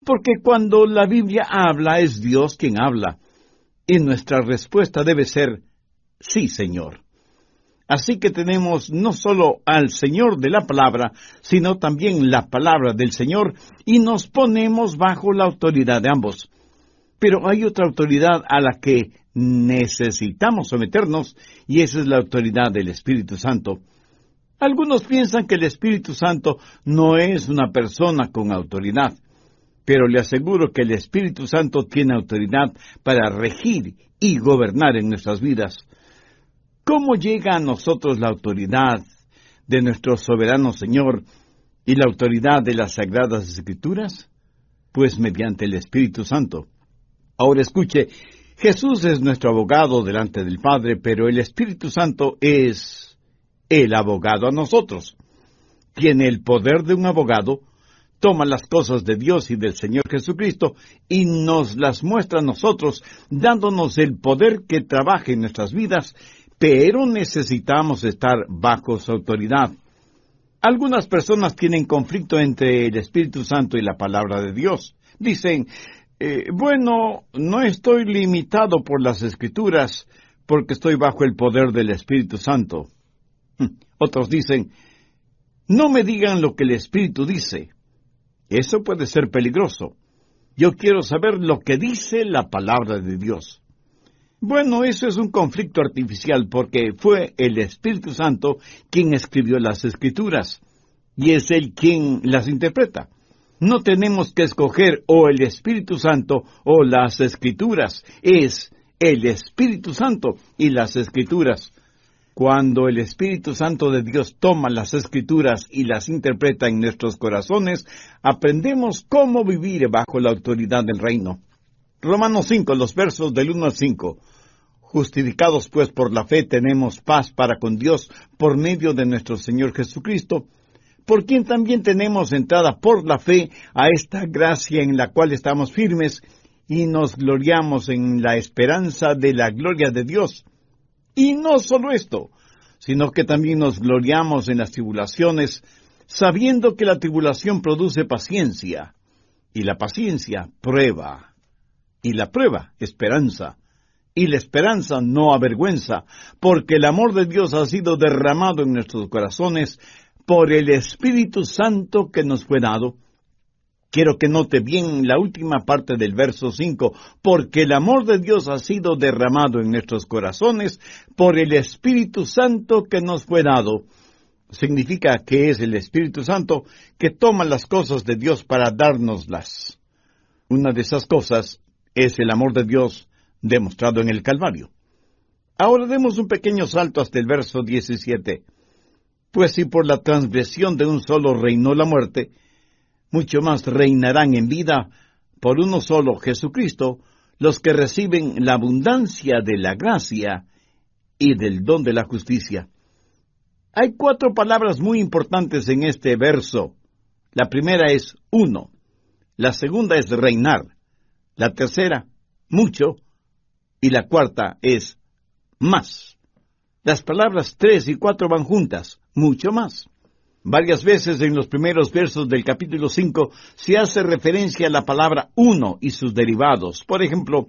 Porque cuando la Biblia habla, es Dios quien habla, y nuestra respuesta debe ser, sí, Señor. Así que tenemos no solo al Señor de la palabra, sino también la palabra del Señor, y nos ponemos bajo la autoridad de ambos. Pero hay otra autoridad a la que necesitamos someternos, y esa es la autoridad del Espíritu Santo. Algunos piensan que el Espíritu Santo no es una persona con autoridad, pero le aseguro que el Espíritu Santo tiene autoridad para regir y gobernar en nuestras vidas. ¿Cómo llega a nosotros la autoridad de nuestro soberano Señor y la autoridad de las Sagradas Escrituras? Pues mediante el Espíritu Santo. Ahora escuche, Jesús es nuestro abogado delante del Padre, pero el Espíritu Santo es el abogado a nosotros. Tiene el poder de un abogado, toma las cosas de Dios y del Señor Jesucristo y nos las muestra a nosotros, dándonos el poder que trabaje en nuestras vidas, pero necesitamos estar bajo su autoridad. Algunas personas tienen conflicto entre el Espíritu Santo y la palabra de Dios. Dicen, bueno, no estoy limitado por las Escrituras porque estoy bajo el poder del Espíritu Santo. Otros dicen, no me digan lo que el Espíritu dice. Eso puede ser peligroso. Yo quiero saber lo que dice la palabra de Dios. Bueno, eso es un conflicto artificial porque fue el Espíritu Santo quien escribió las Escrituras y es Él quien las interpreta. No tenemos que escoger o el Espíritu Santo o las Escrituras. Es el Espíritu Santo y las Escrituras. Cuando el Espíritu Santo de Dios toma las Escrituras y las interpreta en nuestros corazones, aprendemos cómo vivir bajo la autoridad del reino. Romanos 5, los versos del 1 al 5. Justificados pues por la fe tenemos paz para con Dios por medio de nuestro Señor Jesucristo, por quien también tenemos entrada por la fe a esta gracia en la cual estamos firmes y nos gloriamos en la esperanza de la gloria de Dios. Y no solo esto, sino que también nos gloriamos en las tribulaciones, sabiendo que la tribulación produce paciencia, y la paciencia prueba, y la prueba esperanza, y la esperanza no avergüenza, porque el amor de Dios ha sido derramado en nuestros corazones por el Espíritu Santo que nos fue dado. Quiero que note bien la última parte del verso 5, porque el amor de Dios ha sido derramado en nuestros corazones por el Espíritu Santo que nos fue dado. Significa que es el Espíritu Santo que toma las cosas de Dios para dárnoslas. Una de esas cosas es el amor de Dios demostrado en el Calvario. Ahora demos un pequeño salto hasta el verso 17. Pues si por la transgresión de un solo reinó la muerte, mucho más reinarán en vida por uno solo, Jesucristo, los que reciben la abundancia de la gracia y del don de la justicia. Hay 4 palabras muy importantes en este verso. La primera es uno, la segunda es reinar, la tercera, mucho, y la cuarta es más. Las palabras 3 y 4 van juntas, mucho más. Varias veces en los primeros versos del capítulo 5 se hace referencia a la palabra uno y sus derivados. Por ejemplo,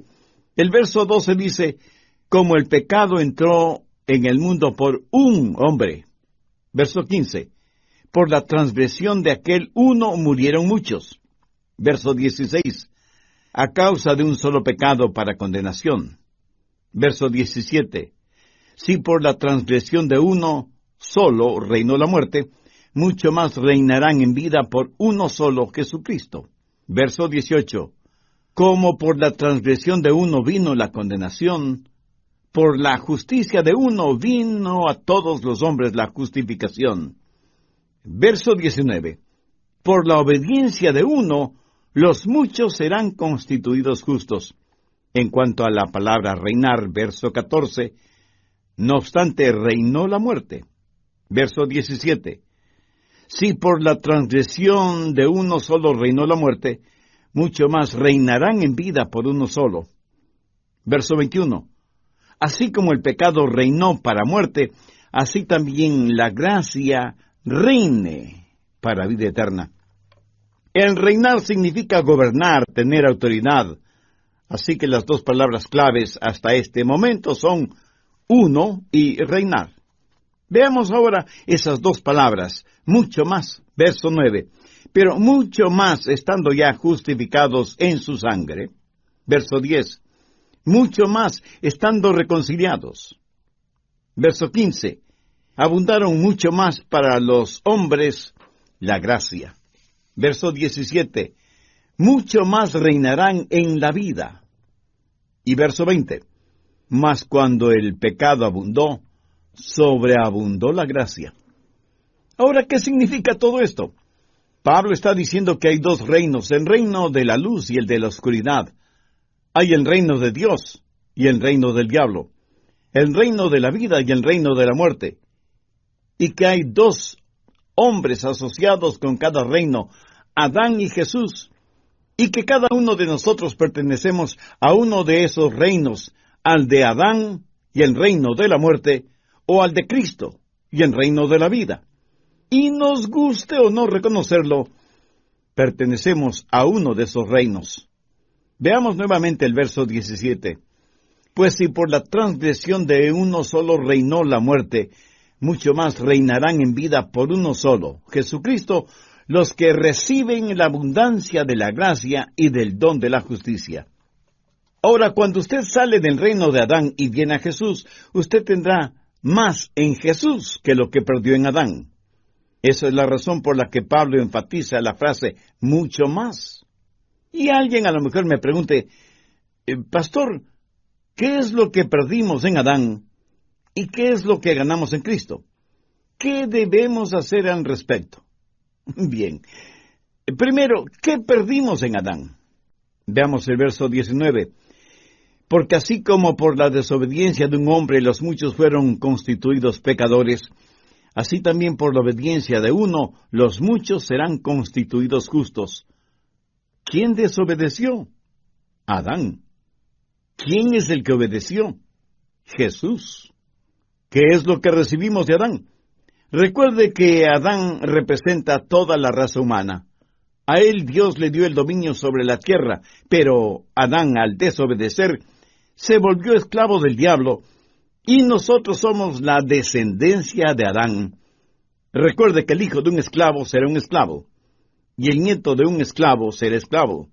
el verso 12 dice, como el pecado entró en el mundo por un hombre. Verso 15, por la transgresión de aquel uno murieron muchos. Verso 16, a causa de un solo pecado para condenación. Verso 17, si por la transgresión de uno solo reinó la muerte, mucho más reinarán en vida por uno solo, Jesucristo. Verso 18. Como por la transgresión de uno vino la condenación, por la justicia de uno vino a todos los hombres la justificación. Verso 19. Por la obediencia de uno, los muchos serán constituidos justos. En cuanto a la palabra reinar, verso 14, no obstante reinó la muerte. Verso 17. Si por la transgresión de uno solo reinó la muerte, mucho más reinarán en vida por uno solo. Verso 21. Así como el pecado reinó para muerte, así también la gracia reine para vida eterna. El reinar significa gobernar, tener autoridad. Así que las dos palabras claves hasta este momento son uno y reinar. Veamos ahora esas dos palabras, mucho más, verso 9. Pero mucho más estando ya justificados en su sangre. Verso 10. Mucho más estando reconciliados. Verso 15. Abundaron mucho más para los hombres la gracia. Verso 17. Mucho más reinarán en la vida. Y verso 20. Mas cuando el pecado abundó, sobreabundó la gracia. Ahora, ¿qué significa todo esto? Pablo está diciendo que hay dos reinos, el reino de la luz y el de la oscuridad. Hay el reino de Dios y el reino del diablo, el reino de la vida y el reino de la muerte. Y que hay dos hombres asociados con cada reino, Adán y Jesús, y que cada uno de nosotros pertenecemos a uno de esos reinos, al de Adán y el reino de la muerte, o al de Cristo y el reino de la vida. Y nos guste o no reconocerlo, pertenecemos a uno de esos reinos. Veamos nuevamente el verso 17. Pues si por la transgresión de uno solo reinó la muerte, mucho más reinarán en vida por uno solo, Jesucristo, los que reciben la abundancia de la gracia y del don de la justicia. Ahora, cuando usted sale del reino de Adán y viene a Jesús, usted tendrá más en Jesús que lo que perdió en Adán. Esa es la razón por la que Pablo enfatiza la frase, mucho más. Y alguien a lo mejor me pregunte, Pastor, ¿qué es lo que perdimos en Adán y qué es lo que ganamos en Cristo? ¿Qué debemos hacer al respecto? Bien, primero, ¿qué perdimos en Adán? Veamos el verso 19. Porque así como por la desobediencia de un hombre los muchos fueron constituidos pecadores, así también por la obediencia de uno los muchos serán constituidos justos. ¿Quién desobedeció? Adán. ¿Quién es el que obedeció? Jesús. ¿Qué es lo que recibimos de Adán? Recuerde que Adán representa toda la raza humana. A él Dios le dio el dominio sobre la tierra, pero Adán, al desobedecer, se volvió esclavo del diablo, y nosotros somos la descendencia de Adán. Recuerde que el hijo de un esclavo será un esclavo, y el nieto de un esclavo será esclavo,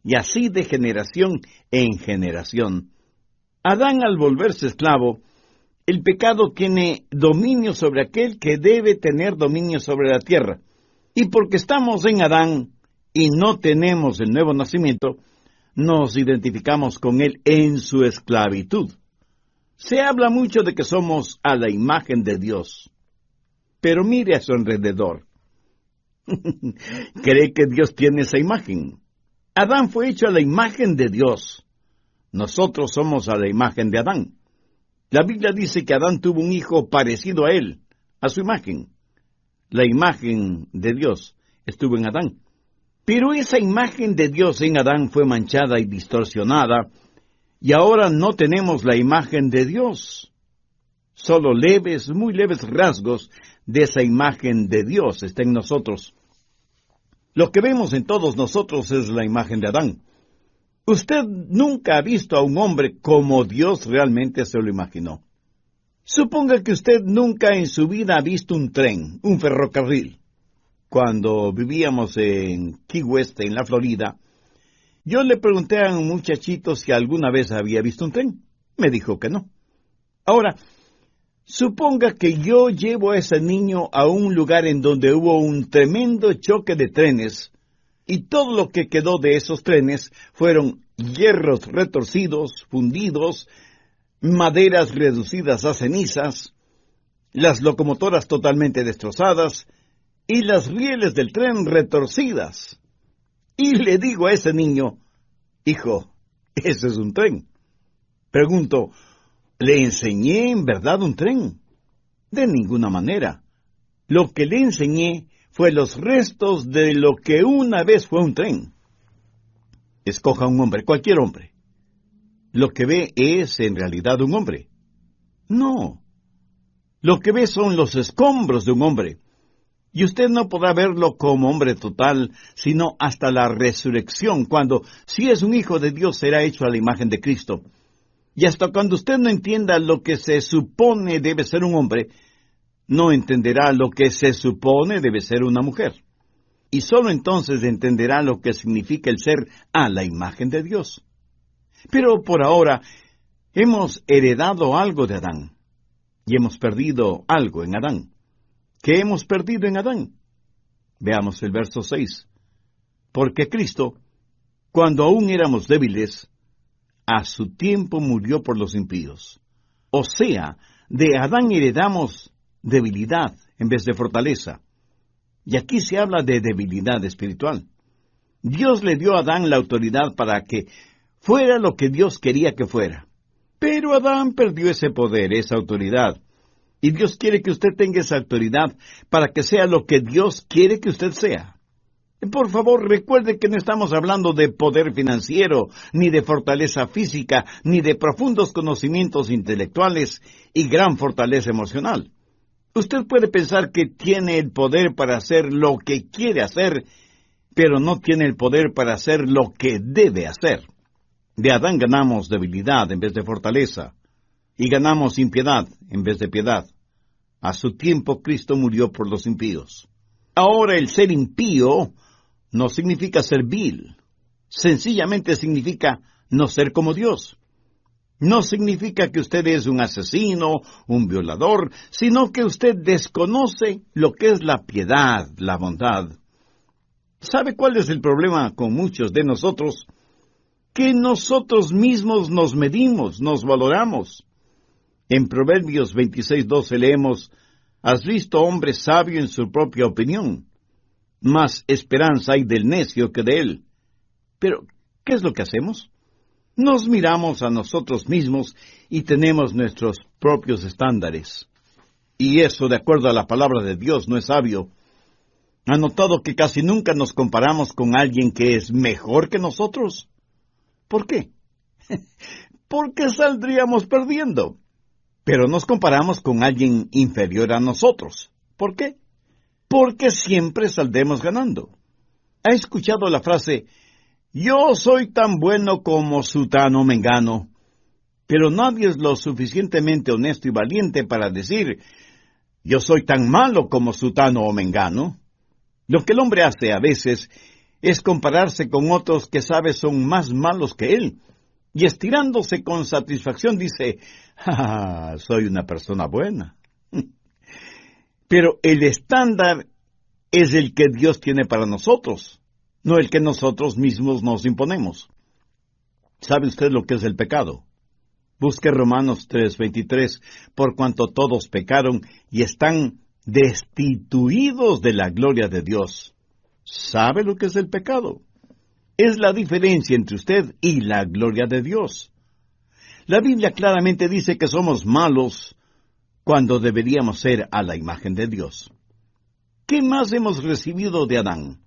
y así de generación en generación. Adán, al volverse esclavo, el pecado tiene dominio sobre aquel que debe tener dominio sobre la tierra. Y porque estamos en Adán y no tenemos el nuevo nacimiento, nos identificamos con él en su esclavitud. Se habla mucho de que somos a la imagen de Dios. Pero mire a su alrededor. ¿Cree que Dios tiene esa imagen? Adán fue hecho a la imagen de Dios. Nosotros somos a la imagen de Adán. La Biblia dice que Adán tuvo un hijo parecido a él, a su imagen. La imagen de Dios estuvo en Adán. Pero esa imagen de Dios en Adán fue manchada y distorsionada, y ahora no tenemos la imagen de Dios. Solo leves, muy leves rasgos de esa imagen de Dios está en nosotros. Lo que vemos en todos nosotros es la imagen de Adán. Usted nunca ha visto a un hombre como Dios realmente se lo imaginó. Suponga que usted nunca en su vida ha visto un tren, un ferrocarril. Cuando vivíamos en Key West, en la Florida, yo le pregunté a un muchachito si alguna vez había visto un tren. Me dijo que no. Ahora, suponga que yo llevo a ese niño a un lugar en donde hubo un tremendo choque de trenes, y todo lo que quedó de esos trenes fueron hierros retorcidos, fundidos, maderas reducidas a cenizas, las locomotoras totalmente destrozadas y las rieles del tren retorcidas. Y le digo a ese niño, hijo, ese es un tren. Pregunto, ¿le enseñé en verdad un tren? De ninguna manera. Lo que le enseñé fue los restos de lo que una vez fue un tren. Escoja un hombre, cualquier hombre. ¿Lo que ve es en realidad un hombre? No. Lo que ve son los escombros de un hombre. Y usted no podrá verlo como hombre total, sino hasta la resurrección, cuando, si es un hijo de Dios, será hecho a la imagen de Cristo. Y hasta cuando usted no entienda lo que se supone debe ser un hombre, no entenderá lo que se supone debe ser una mujer. Y sólo entonces entenderá lo que significa el ser a la imagen de Dios. Pero por ahora hemos heredado algo de Adán, y hemos perdido algo en Adán. ¿Qué hemos perdido en Adán? Veamos el verso 6. Porque Cristo, cuando aún éramos débiles, a su tiempo murió por los impíos. O sea, de Adán heredamos debilidad en vez de fortaleza. Y aquí se habla de debilidad espiritual. Dios le dio a Adán la autoridad para que fuera lo que Dios quería que fuera. Pero Adán perdió ese poder, esa autoridad. Y Dios quiere que usted tenga esa autoridad para que sea lo que Dios quiere que usted sea. Por favor, recuerde que no estamos hablando de poder financiero, ni de fortaleza física, ni de profundos conocimientos intelectuales y gran fortaleza emocional. Usted puede pensar que tiene el poder para hacer lo que quiere hacer, pero no tiene el poder para hacer lo que debe hacer. De Adán ganamos debilidad en vez de fortaleza, y ganamos impiedad en vez de piedad. A su tiempo Cristo murió por los impíos. Ahora el ser impío no significa ser vil. Sencillamente significa no ser como Dios. No significa que usted es un asesino, un violador, sino que usted desconoce lo que es la piedad, la bondad. ¿Sabe cuál es el problema con muchos de nosotros? Que nosotros mismos nos medimos, nos valoramos. En Proverbios 26:12 leemos, «Has visto hombre sabio en su propia opinión, más esperanza hay del necio que de él». Pero, ¿qué es lo que hacemos? Nos miramos a nosotros mismos y tenemos nuestros propios estándares. Y eso, de acuerdo a la palabra de Dios, no es sabio. ¿Ha notado que casi nunca nos comparamos con alguien que es mejor que nosotros? ¿Por qué? Porque saldríamos perdiendo. Pero nos comparamos con alguien inferior a nosotros. ¿Por qué? Porque siempre saldremos ganando. ¿Ha escuchado la frase, yo soy tan bueno como sutano mengano? Pero nadie es lo suficientemente honesto y valiente para decir, yo soy tan malo como sutano o mengano. Lo que el hombre hace a veces es compararse con otros que sabe son más malos que él, y estirándose con satisfacción dice, soy una persona buena. Pero el estándar es el que Dios tiene para nosotros, no el que nosotros mismos nos imponemos. ¿Sabe usted lo que es el pecado? Busque Romanos 3:23, por cuanto todos pecaron y están destituidos de la gloria de Dios. ¿Sabe lo que es el pecado? Es la diferencia entre usted y la gloria de Dios. La Biblia claramente dice que somos malos cuando deberíamos ser a la imagen de Dios. ¿Qué más hemos recibido de Adán?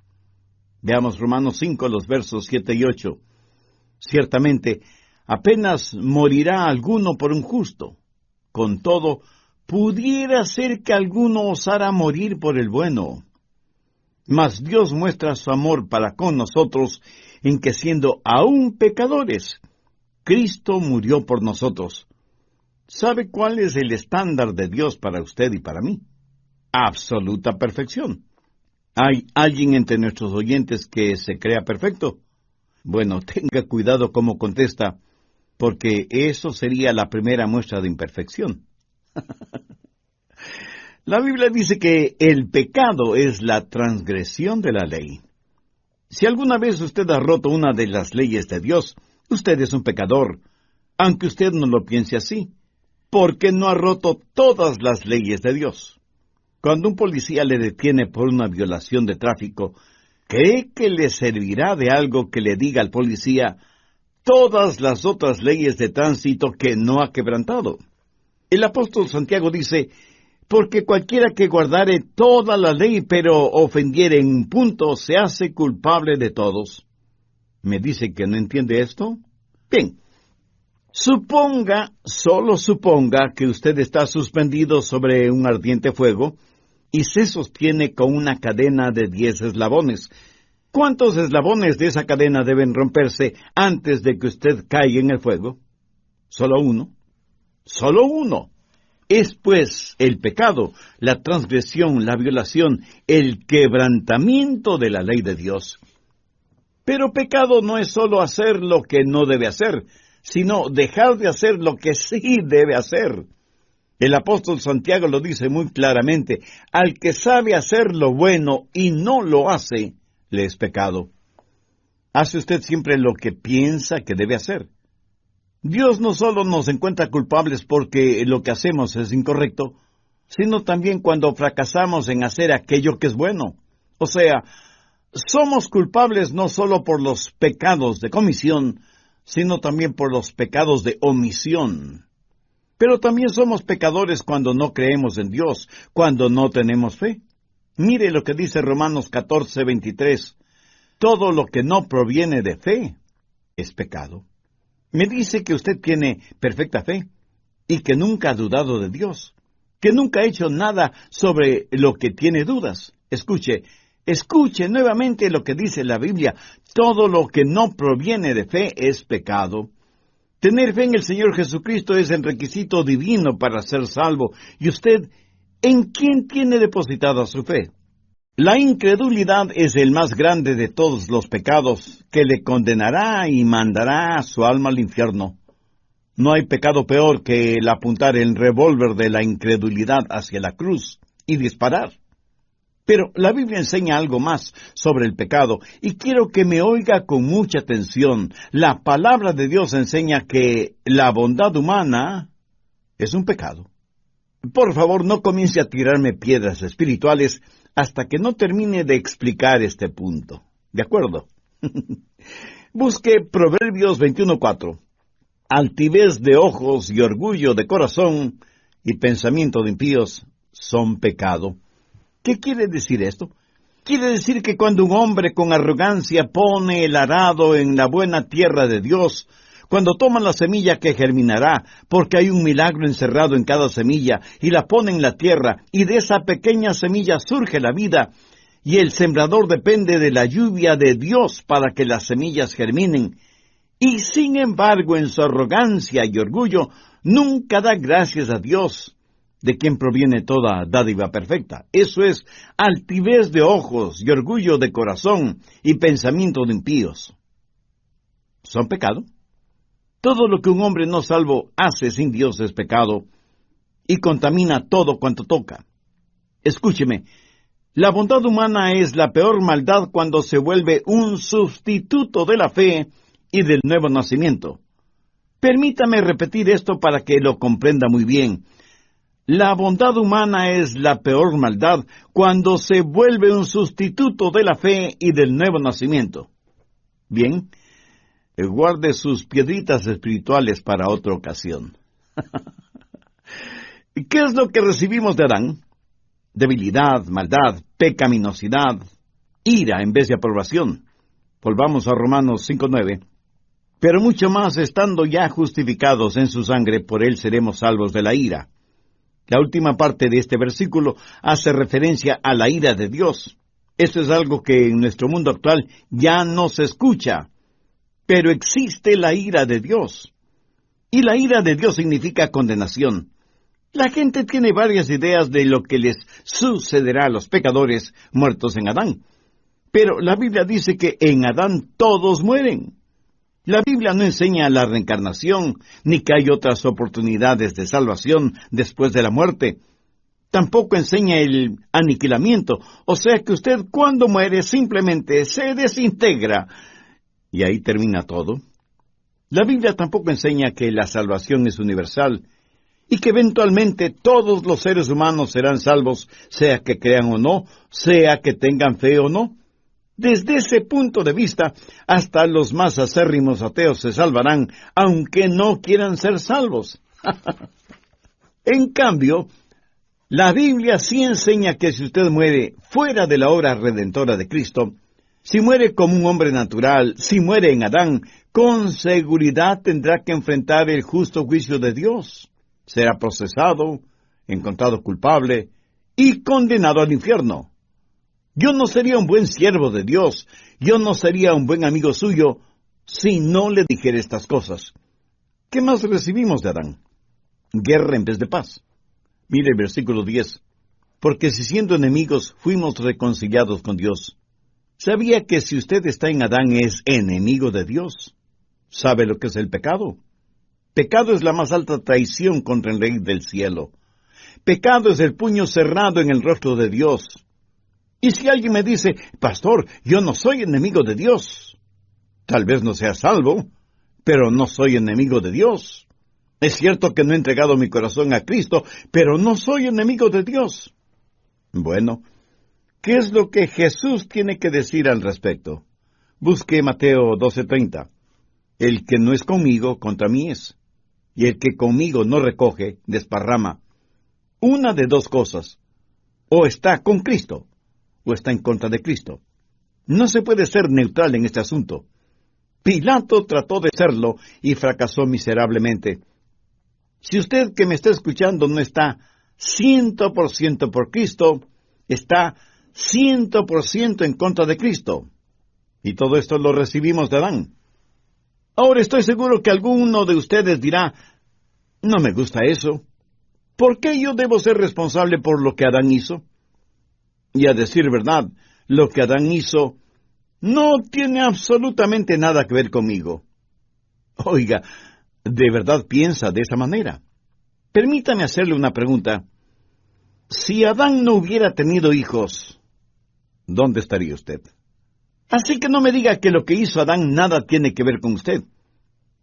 Veamos Romanos 5, los versos 7 y 8. Ciertamente, apenas morirá alguno por un justo. Con todo, pudiera ser que alguno osara morir por el bueno. Mas Dios muestra su amor para con nosotros en que siendo aún pecadores, Cristo murió por nosotros. ¿Sabe cuál es el estándar de Dios para usted y para mí? Absoluta perfección. ¿Hay alguien entre nuestros oyentes que se crea perfecto? Bueno, tenga cuidado cómo contesta, porque eso sería la primera muestra de imperfección. La Biblia dice que el pecado es la transgresión de la ley. Si alguna vez usted ha roto una de las leyes de Dios, usted es un pecador, aunque usted no lo piense así, porque no ha roto todas las leyes de Dios. Cuando un policía le detiene por una violación de tráfico, ¿cree que le servirá de algo que le diga al policía todas las otras leyes de tránsito que no ha quebrantado? El apóstol Santiago dice, porque cualquiera que guardare toda la ley, pero ofendiere en un punto, se hace culpable de todos. ¿Me dice que no entiende esto? Bien, solo suponga que usted está suspendido sobre un ardiente fuego, y se sostiene con una cadena de 10 eslabones. ¿Cuántos eslabones de esa cadena deben romperse antes de que usted caiga en el fuego? ¿Solo uno? ¡Solo uno! Es pues el pecado, la transgresión, la violación, el quebrantamiento de la ley de Dios. Pero pecado no es solo hacer lo que no debe hacer, sino dejar de hacer lo que sí debe hacer. El apóstol Santiago lo dice muy claramente: al que sabe hacer lo bueno y no lo hace, le es pecado. ¿Hace usted siempre lo que piensa que debe hacer? Dios no solo nos encuentra culpables porque lo que hacemos es incorrecto, sino también cuando fracasamos en hacer aquello que es bueno. O sea, somos culpables no solo por los pecados de comisión, sino también por los pecados de omisión. Pero también somos pecadores cuando no creemos en Dios, cuando no tenemos fe. Mire lo que dice Romanos 14:23. Todo lo que no proviene de fe es pecado. Me dice que usted tiene perfecta fe y que nunca ha dudado de Dios, que nunca ha hecho nada sobre lo que tiene dudas. Escuche nuevamente lo que dice la Biblia: todo lo que no proviene de fe es pecado. Tener fe en el Señor Jesucristo es el requisito divino para ser salvo. ¿Y usted en quién tiene depositada su fe? La incredulidad es el más grande de todos los pecados, que le condenará y mandará a su alma al infierno. No hay pecado peor que el apuntar el revólver de la incredulidad hacia la cruz y disparar. Pero la Biblia enseña algo más sobre el pecado, y quiero que me oiga con mucha atención. La palabra de Dios enseña que la bondad humana es un pecado. Por favor, no comience a tirarme piedras espirituales hasta que no termine de explicar este punto. ¿De acuerdo? Busque Proverbios 21:4. Altivez de ojos y orgullo de corazón y pensamiento de impíos son pecado. ¿Qué quiere decir esto? Quiere decir que cuando un hombre con arrogancia pone el arado en la buena tierra de Dios, cuando toma la semilla que germinará, porque hay un milagro encerrado en cada semilla, y la pone en la tierra, y de esa pequeña semilla surge la vida, y el sembrador depende de la lluvia de Dios para que las semillas germinen, y sin embargo en su arrogancia y orgullo nunca da gracias a Dios, de quien proviene toda dádiva perfecta. Eso es altivez de ojos y orgullo de corazón y pensamiento de impíos. ¿Son pecado? Todo lo que un hombre no salvo hace sin Dios es pecado, y contamina todo cuanto toca. Escúcheme, la bondad humana es la peor maldad cuando se vuelve un sustituto de la fe y del nuevo nacimiento. Permítame repetir esto para que lo comprenda muy bien. La bondad humana es la peor maldad cuando se vuelve un sustituto de la fe y del nuevo nacimiento. Bien, guarde sus piedritas espirituales para otra ocasión. ¿Qué es lo que recibimos de Adán? Debilidad, maldad, pecaminosidad, ira en vez de aprobación. Volvamos a Romanos 5:9. Pero mucho más, estando ya justificados en su sangre, por él seremos salvos de la ira. La última parte de este versículo hace referencia a la ira de Dios. Esto es algo que en nuestro mundo actual ya no se escucha, pero existe la ira de Dios. Y la ira de Dios significa condenación. La gente tiene varias ideas de lo que les sucederá a los pecadores muertos en Adán. Pero la Biblia dice que en Adán todos mueren. La Biblia no enseña la reencarnación, ni que hay otras oportunidades de salvación después de la muerte. Tampoco enseña el aniquilamiento, o sea que usted cuando muere simplemente se desintegra. Y ahí termina todo. La Biblia tampoco enseña que la salvación es universal, y que eventualmente todos los seres humanos serán salvos, sea que crean o no, sea que tengan fe o no. Desde ese punto de vista, hasta los más acérrimos ateos se salvarán, aunque no quieran ser salvos. En cambio, la Biblia sí enseña que si usted muere fuera de la obra redentora de Cristo, si muere como un hombre natural, si muere en Adán, con seguridad tendrá que enfrentar el justo juicio de Dios. Será procesado, encontrado culpable y condenado al infierno. Yo no sería un buen siervo de Dios, yo no sería un buen amigo suyo, si no le dijera estas cosas. ¿Qué más recibimos de Adán? Guerra en vez de paz. Mire el versículo 10. Porque si siendo enemigos fuimos reconciliados con Dios. ¿Sabía que si usted está en Adán es enemigo de Dios? ¿Sabe lo que es el pecado? Pecado es la más alta traición contra el Rey del cielo. Pecado es el puño cerrado en el rostro de Dios. Y si alguien me dice, pastor, yo no soy enemigo de Dios. Tal vez no sea salvo, pero no soy enemigo de Dios. Es cierto que no he entregado mi corazón a Cristo, pero no soy enemigo de Dios. Bueno, ¿qué es lo que Jesús tiene que decir al respecto? Busque Mateo 12:30. El que no es conmigo, contra mí es. Y el que conmigo no recoge, desparrama. Una de dos cosas. O está con Cristo, o está en contra de Cristo. No se puede ser neutral en este asunto. Pilato trató de serlo y fracasó miserablemente. Si usted que me está escuchando no está 100% por Cristo, está 100% en contra de Cristo. Y todo esto lo recibimos de Adán. Ahora estoy seguro que alguno de ustedes dirá, no me gusta eso. ¿Por qué yo debo ser responsable por lo que Adán hizo? Y a decir verdad, lo que Adán hizo no tiene absolutamente nada que ver conmigo. Oiga, ¿de verdad piensa de esa manera? Permítame hacerle una pregunta. Si Adán no hubiera tenido hijos, ¿dónde estaría usted? Así que no me diga que lo que hizo Adán nada tiene que ver con usted.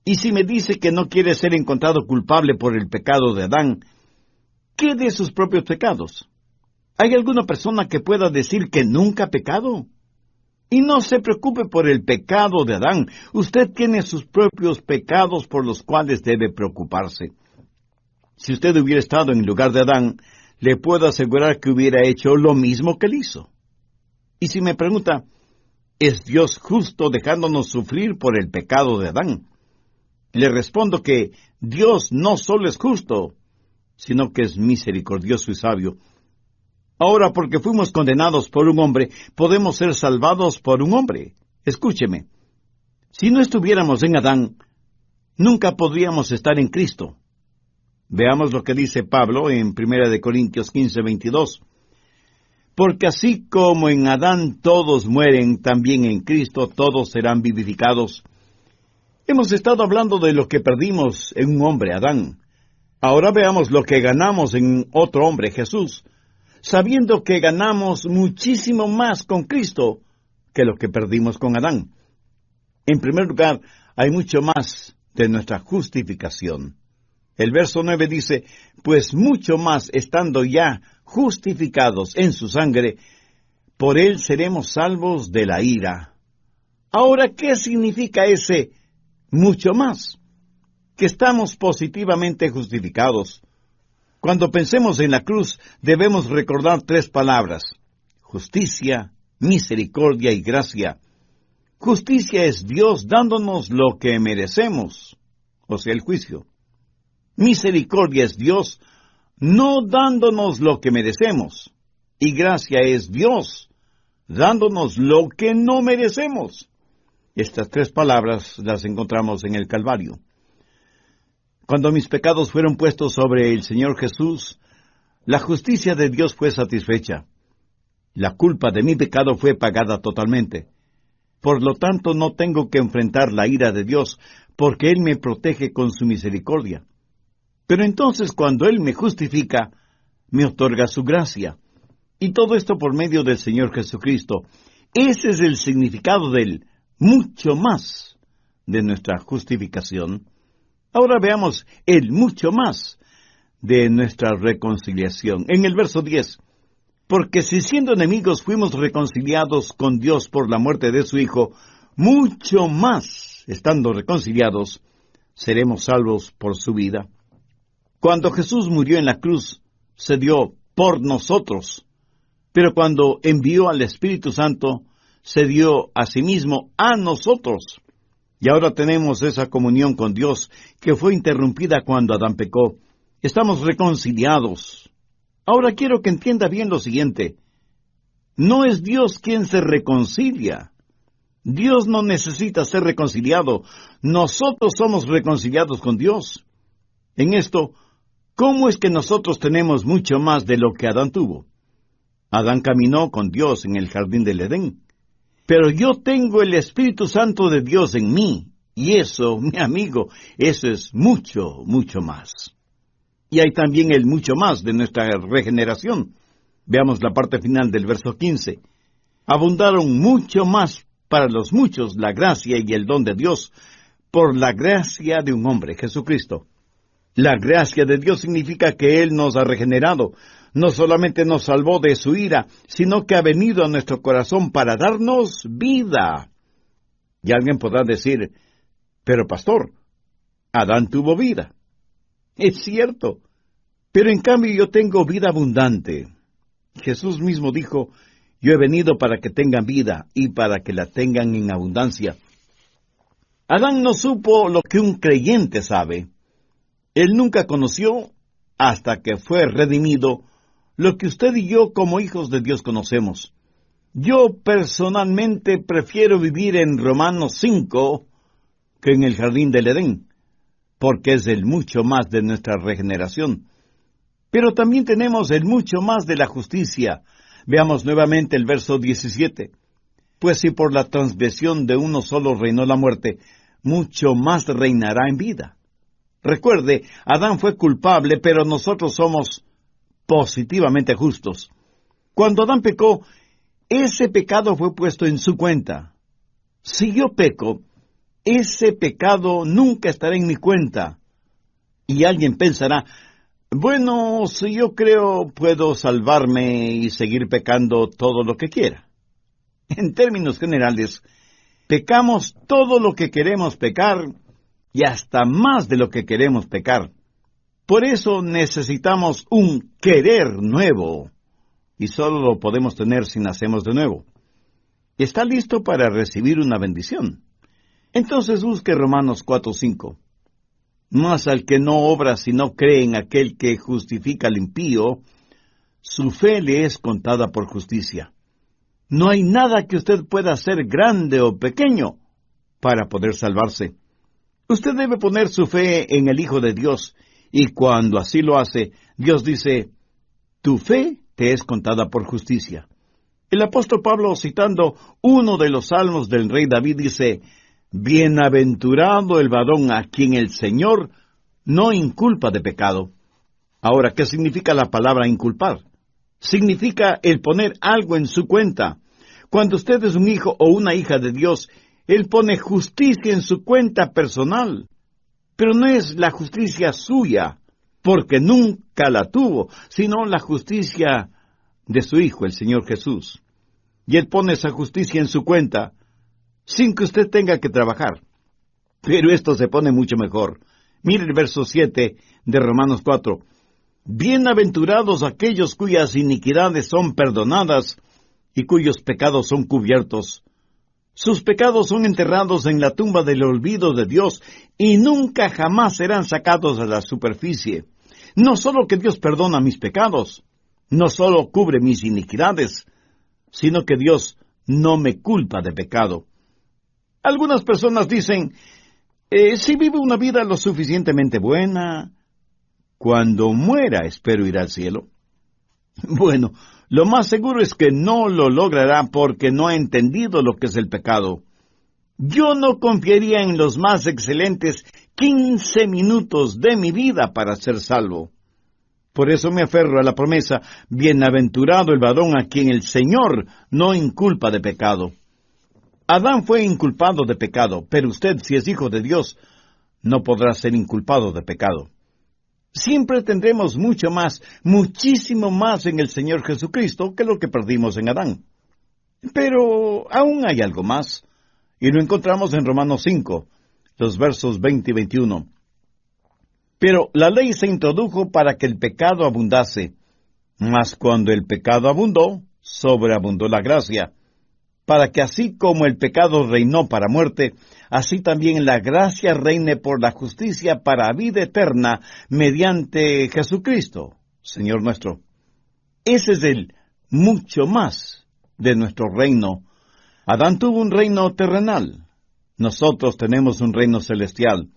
Y si me dice que no quiere ser encontrado culpable por el pecado de Adán, ¿qué de sus propios pecados? ¿Hay alguna persona que pueda decir que nunca ha pecado? Y no se preocupe por el pecado de Adán. Usted tiene sus propios pecados por los cuales debe preocuparse. Si usted hubiera estado en el lugar de Adán, le puedo asegurar que hubiera hecho lo mismo que él hizo. Y si me pregunta, ¿es Dios justo dejándonos sufrir por el pecado de Adán? Le respondo que Dios no solo es justo, sino que es misericordioso y sabio. Ahora, porque fuimos condenados por un hombre, podemos ser salvados por un hombre. Escúcheme, si no estuviéramos en Adán, nunca podríamos estar en Cristo. Veamos lo que dice Pablo en 1 Corintios 15:22. Porque así como en Adán todos mueren, también en Cristo todos serán vivificados. Hemos estado hablando de lo que perdimos en un hombre, Adán. Ahora veamos lo que ganamos en otro hombre, Jesús, sabiendo que ganamos muchísimo más con Cristo que lo que perdimos con Adán. En primer lugar, hay mucho más de nuestra justificación. El verso 9 dice, pues mucho más estando ya justificados en su sangre, por él seremos salvos de la ira. Ahora, ¿qué significa ese mucho más? Que estamos positivamente justificados. Cuando pensemos en la cruz, debemos recordar tres palabras: justicia, misericordia y gracia. Justicia es Dios dándonos lo que merecemos, o sea, el juicio. Misericordia es Dios no dándonos lo que merecemos. Y gracia es Dios dándonos lo que no merecemos. Estas tres palabras las encontramos en el Calvario. Cuando mis pecados fueron puestos sobre el Señor Jesús, la justicia de Dios fue satisfecha. La culpa de mi pecado fue pagada totalmente. Por lo tanto, no tengo que enfrentar la ira de Dios, porque Él me protege con su misericordia. Pero entonces, cuando Él me justifica, me otorga su gracia. Y todo esto por medio del Señor Jesucristo. Ese es el significado del mucho más de nuestra justificación. Ahora veamos el mucho más de nuestra reconciliación. En el verso 10, porque si siendo enemigos fuimos reconciliados con Dios por la muerte de su Hijo, mucho más, estando reconciliados, seremos salvos por su vida. Cuando Jesús murió en la cruz, se dio por nosotros, pero cuando envió al Espíritu Santo, se dio a sí mismo a nosotros. Y ahora tenemos esa comunión con Dios que fue interrumpida cuando Adán pecó. Estamos reconciliados. Ahora quiero que entienda bien lo siguiente. No es Dios quien se reconcilia. Dios no necesita ser reconciliado. Nosotros somos reconciliados con Dios. En esto, ¿cómo es que nosotros tenemos mucho más de lo que Adán tuvo? Adán caminó con Dios en el jardín del Edén. Pero yo tengo el Espíritu Santo de Dios en mí. Y eso, mi amigo, eso es mucho, mucho más. Y hay también el mucho más de nuestra regeneración. Veamos la parte final del verso 15. Abundaron mucho más para los muchos la gracia y el don de Dios por la gracia de un hombre, Jesucristo. La gracia de Dios significa que Él nos ha regenerado. No solamente nos salvó de su ira, sino que ha venido a nuestro corazón para darnos vida. Y alguien podrá decir, pero pastor, Adán tuvo vida. Es cierto, pero en cambio yo tengo vida abundante. Jesús mismo dijo, yo he venido para que tengan vida y para que la tengan en abundancia. Adán no supo lo que un creyente sabe. Él nunca conoció, hasta que fue redimido, lo que usted y yo como hijos de Dios conocemos. Yo personalmente prefiero vivir en Romanos 5 que en el jardín del Edén, porque es el mucho más de nuestra regeneración. Pero también tenemos el mucho más de la justicia. Veamos nuevamente el verso 17. Pues si por la transgresión de uno solo reinó la muerte, mucho más reinará en vida. Recuerde, Adán fue culpable, pero nosotros somos positivamente justos. Cuando Adán pecó, ese pecado fue puesto en su cuenta. Si yo peco, ese pecado nunca estará en mi cuenta. Y alguien pensará, bueno, si yo creo, puedo salvarme y seguir pecando todo lo que quiera. En términos generales, pecamos todo lo que queremos pecar y hasta más de lo que queremos pecar. Por eso necesitamos un querer nuevo, y solo lo podemos tener si nacemos de nuevo. ¿Está listo para recibir una bendición? Entonces busque Romanos 4:5. Mas al que no obra sino cree en aquel que justifica al impío, su fe le es contada por justicia. No hay nada que usted pueda hacer grande o pequeño para poder salvarse. Usted debe poner su fe en el Hijo de Dios, y cuando así lo hace, Dios dice, tu fe te es contada por justicia. El apóstol Pablo, citando uno de los salmos del rey David, dice, bienaventurado el varón a quien el Señor no inculpa de pecado. Ahora, ¿qué significa la palabra inculpar? Significa el poner algo en su cuenta. Cuando usted es un hijo o una hija de Dios, Él pone justicia en su cuenta personal. Pero no es la justicia suya, porque nunca la tuvo, sino la justicia de su Hijo, el Señor Jesús. Y Él pone esa justicia en su cuenta, sin que usted tenga que trabajar. Pero esto se pone mucho mejor. Mire el verso 7 de Romanos 4. Bienaventurados aquellos cuyas iniquidades son perdonadas y cuyos pecados son cubiertos. Sus pecados son enterrados en la tumba del olvido de Dios y nunca jamás serán sacados a la superficie. No solo que Dios perdona mis pecados, no solo cubre mis iniquidades, sino que Dios no me culpa de pecado. Algunas personas dicen, si vivo una vida lo suficientemente buena, cuando muera espero ir al cielo. Bueno, lo más seguro es que no lo logrará porque no ha entendido lo que es el pecado. Yo no confiaría en los más excelentes 15 minutos de mi vida para ser salvo. Por eso me aferro a la promesa, bienaventurado el varón a quien el Señor no inculpa de pecado. Adán fue inculpado de pecado, pero usted, si es hijo de Dios, no podrá ser inculpado de pecado. Siempre tendremos mucho más, muchísimo más en el Señor Jesucristo que lo que perdimos en Adán. Pero aún hay algo más, y lo encontramos en Romanos 5, los versos 20 y 21. Pero la ley se introdujo para que el pecado abundase, mas cuando el pecado abundó, sobreabundó la gracia, para que así como el pecado reinó para muerte, así también la gracia reine por la justicia para vida eterna mediante Jesucristo, Señor nuestro. Ese es el mucho más de nuestro reino. Adán tuvo un reino terrenal. Nosotros tenemos un reino celestial.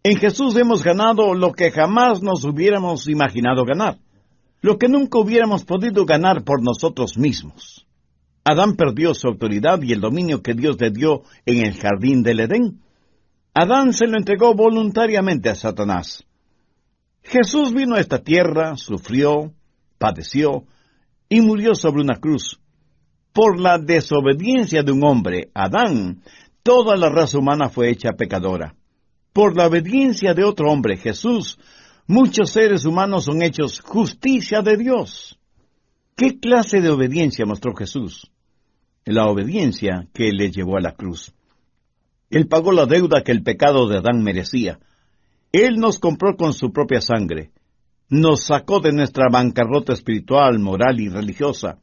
En Jesús hemos ganado lo que jamás nos hubiéramos imaginado ganar, lo que nunca hubiéramos podido ganar por nosotros mismos. Adán perdió su autoridad y el dominio que Dios le dio en el jardín del Edén. Adán se lo entregó voluntariamente a Satanás. Jesús vino a esta tierra, sufrió, padeció y murió sobre una cruz. Por la desobediencia de un hombre, Adán, toda la raza humana fue hecha pecadora. Por la obediencia de otro hombre, Jesús, muchos seres humanos son hechos justicia de Dios. ¿Qué clase de obediencia mostró Jesús? La obediencia que le llevó a la cruz. Él pagó la deuda que el pecado de Adán merecía. Él nos compró con su propia sangre. Nos sacó de nuestra bancarrota espiritual, moral y religiosa.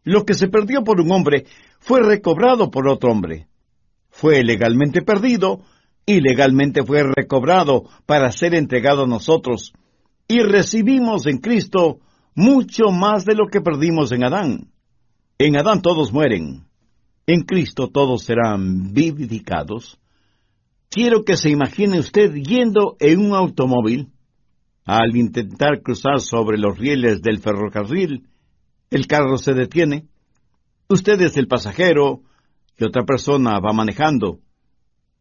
Lo que se perdió por un hombre fue recobrado por otro hombre. Fue legalmente perdido y legalmente fue recobrado para ser entregado a nosotros. Y recibimos en Cristo mucho más de lo que perdimos en Adán. En Adán todos mueren. En Cristo todos serán vivificados. Quiero que se imagine usted yendo en un automóvil. Al intentar cruzar sobre los rieles del ferrocarril, el carro se detiene. Usted es el pasajero y otra persona va manejando.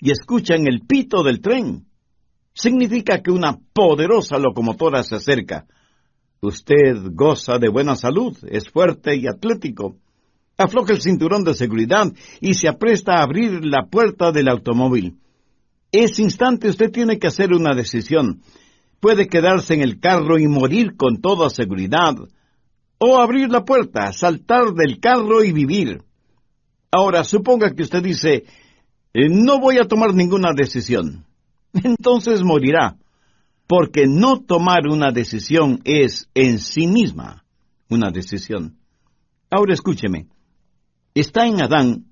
Y escuchan el pito del tren. Significa que una poderosa locomotora se acerca. Usted goza de buena salud, es fuerte y atlético. Afloja el cinturón de seguridad y se apresta a abrir la puerta del automóvil. Ese instante usted tiene que hacer una decisión. Puede quedarse en el carro y morir con toda seguridad, o abrir la puerta, saltar del carro y vivir. Ahora, suponga que usted dice, no voy a tomar ninguna decisión. Entonces morirá, porque no tomar una decisión es en sí misma una decisión. Ahora escúcheme. Está en Adán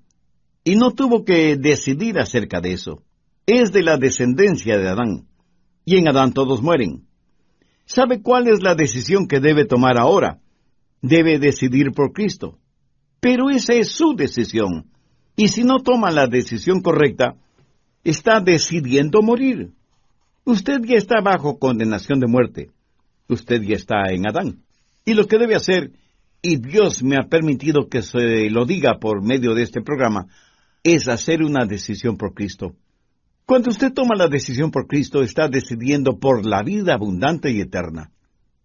y no tuvo que decidir acerca de eso. Es de la descendencia de Adán. Y en Adán todos mueren. ¿Sabe cuál es la decisión que debe tomar ahora? Debe decidir por Cristo. Pero esa es su decisión. Y si no toma la decisión correcta, está decidiendo morir. Usted ya está bajo condenación de muerte. Usted ya está en Adán. Y lo que debe hacer, y Dios me ha permitido que se lo diga por medio de este programa, es hacer una decisión por Cristo. Cuando usted toma la decisión por Cristo, está decidiendo por la vida abundante y eterna.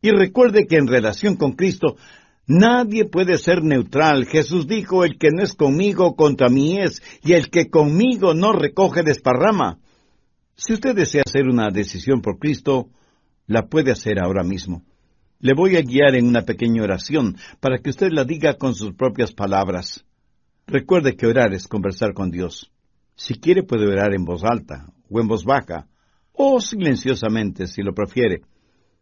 Y recuerde que en relación con Cristo, nadie puede ser neutral. Jesús dijo, el que no es conmigo, contra mí es, y el que conmigo no recoge, desparrama. Si usted desea hacer una decisión por Cristo, la puede hacer ahora mismo. Le voy a guiar en una pequeña oración para que usted la diga con sus propias palabras. Recuerde que orar es conversar con Dios. Si quiere puede orar en voz alta, o en voz baja, o silenciosamente si lo prefiere.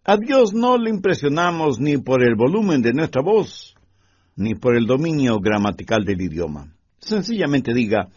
A Dios no le impresionamos ni por el volumen de nuestra voz, ni por el dominio gramatical del idioma. Sencillamente diga,